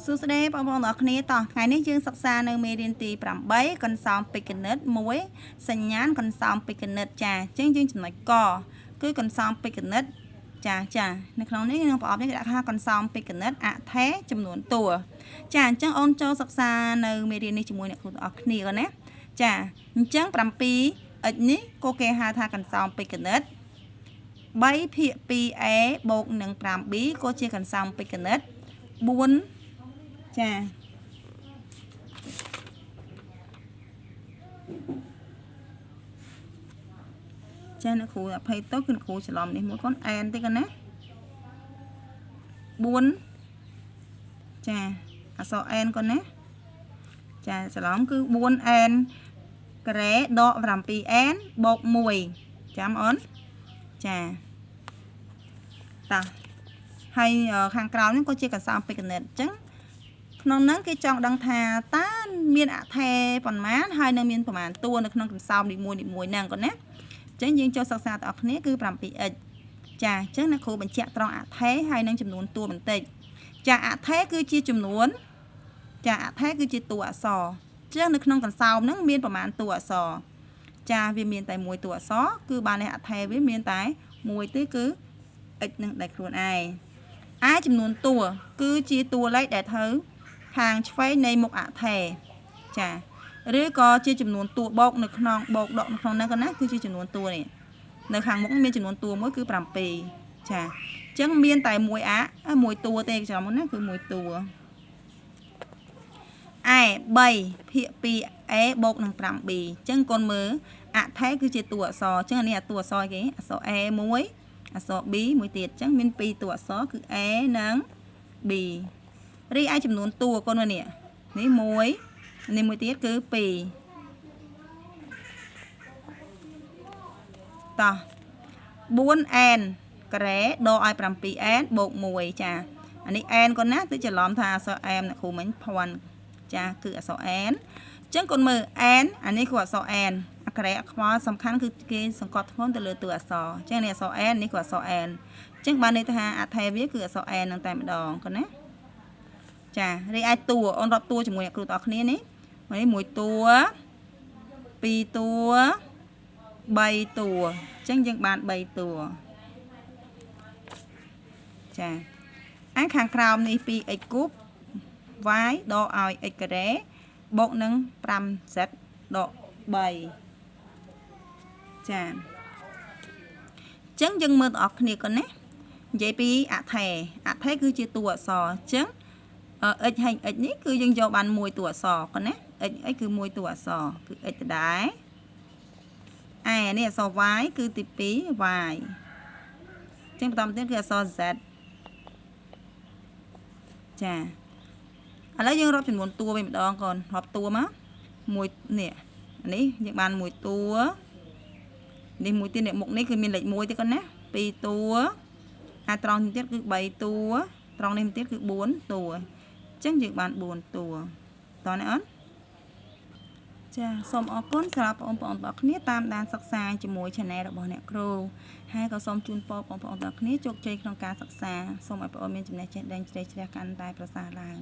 សួស្តីបងប្អូនទាំងអស់គ្នាតោះថ្ងៃនេះយើងសិក្សានៅមេរៀនទី8កន្សោមពេជ្រគណិត1សញ្ញានកន្សោមពេជ្រគណិតចាអញ្ចឹងយើងចំណុចកគឺកន្សោមពេជ្រគណិតចានៅក្នុងនេះនឹងប្រអប់នេះគេដាក់ថាកន្សោមពេជ្រគណិតអថេចំនួនតួចាអញ្ចឹងអូនចូលសិក្សានៅមេរៀននេះជាមួយអ្នកគ្រូទាំងអស់គ្នាណាចាអញ្ចឹង7xនេះក៏គេហៅថាកន្សោមពេជ្រគណិត3ភាគ 2a បូកនឹង 5b ក៏ជាកន្សោមពេជ្រគណិត4ចាអ្នកគ្រូអភ័យទៅគឺគ្រូច្រឡំនេះមួយកូន n តិចកូនណា4ចាអក្សរ n កូនណាចាច្រឡំគឺ 4n ការ៉េដក 7n បូក1ចាំអូនចាតោះហើយខាងក្រោមនេះក៏ជាកន្សោមពេជ្រគណិតអញ្ចឹងក្នុងហ្នឹងគេចង់ដឹងថាតើមានអថេប៉ុន្មានហើយនៅមានប្រមាណតួនៅក្នុងកន្សោមនីមួយហ្នឹងកូនណាអញ្ចឹងយើងចូលសិក្សាទាំងអស់គ្នាគឺ 7x ចាអញ្ចឹងអ្នកគ្រូបញ្ជាក់ត្រង់អថេហើយនឹងចំនួនតួបន្តិចចាអថេគឺជាចំនួនចាអថេគឺជាតួអក្សរអញ្ចឹងនៅក្នុងកន្សោមហ្នឹងមានប្រមាណតួអក្សរចាវាមានតែមួយតួអក្សរគឺបានន័យអថេវាមានតែមួយទេគឺ x នឹងដែលខ្លួនឯងឯចំនួនតួគឺជាតួលេខដែលត្រូវខាងឆ្វេងនៃមុខអថេចាឬក៏ជាចំនួនតួបូកនៅក្នុងបូកដកនៅក្នុងហ្នឹងក៏ណាគឺជាចំនួនតួនេះនៅខាងមុខមានចំនួនតួមួយគឺ7ចាអញ្ចឹងមានតែមួយមួយតួទេចាំមុនណាគឺមួយតួឯ3ភាគ 2a បូកនឹង 5b អញ្ចឹងកូនមើលអថេគឺជាតួអក្សរអញ្ចឹងអានេះតួអក្សរគេអក្សរ a មួយអក្សរ b មួយទៀតអញ្ចឹងមាន2តួអក្សរគឺ a និង b រីឯចំនួនតួកូនមើលនេះនេះ1នេះមួយទៀតគឺ2តោះ 4n ការ៉េដកឲ្យ 7n បូក1ចាអានេះ n កូនណាគឺច្រឡំថាអក្សរ m អ្នកគ្រូមិញភ័ណ្ឌចាគឺអក្សរ n អញ្ចឹងកូនមើល n អានេះគឺអក្សរ n អាការ៉េខ្វល់សំខាន់គឺគេសង្កត់ធ្ងន់ទៅលើតួអក្សរអញ្ចឹងនេះអក្សរ n នេះគឺអក្សរ n អញ្ចឹងបានន័យថាអថេវាគឺអក្សរ n នឹងតែម្ដងកូនណាចារីឯតួអូនរាប់តួជាមួយអ្នកគ្រូទាំងអស់គ្នានេះមួយតួ2តួ3តួអញ្ចឹងយើងបាន3តួចាឯខាងក្រោមនេះ 2x គូប y ដកឲ្យ x ការ៉េបូកនឹង 5z ដក3ចាអញ្ចឹងយើងមើលទាំងអស់គ្នាកូនណានិយាយពីអថេគឺជាតួអក្សរអញ្ចឹងx ហើយ x នេះគឺយើងយកបានមួយតួអក្សរកូនណា x គឺមួយតួអក្សរគឺ x ដដែលនេះអក្សរ y គឺទី2 y អញ្ចឹងបន្តទៀតគឺអក្សរ z ចាឥឡូវយើងរាប់ចំនួនតួវិញម្ដងកូនរាប់តួមកមួយនេះនេះយើងបានមួយតួនេះមួយទៀតនេះមុខនេះគឺមានលេខ1ទៀតកូនណា2តួត្រង់នេះទៀតគឺ3តួត្រង់នេះទៀតគឺ4តួអញ្ចឹងយើងបាន4តួតោះណាអូនចាសូមអរគុណសម្រាប់បងប្អូនទាំងអស់គ្នាតាមដានសិក្សាជាមួយ Channel របស់អ្នកគ្រូហើយក៏សូមជូនពរបងប្អូនទាំងអស់គ្នាជោគជ័យក្នុងការសិក្សាសូមឲ្យបងប្អូនមានចំណេះចេះដឹងជ្រៅជ្រះកាន់តែប្រសើរឡើង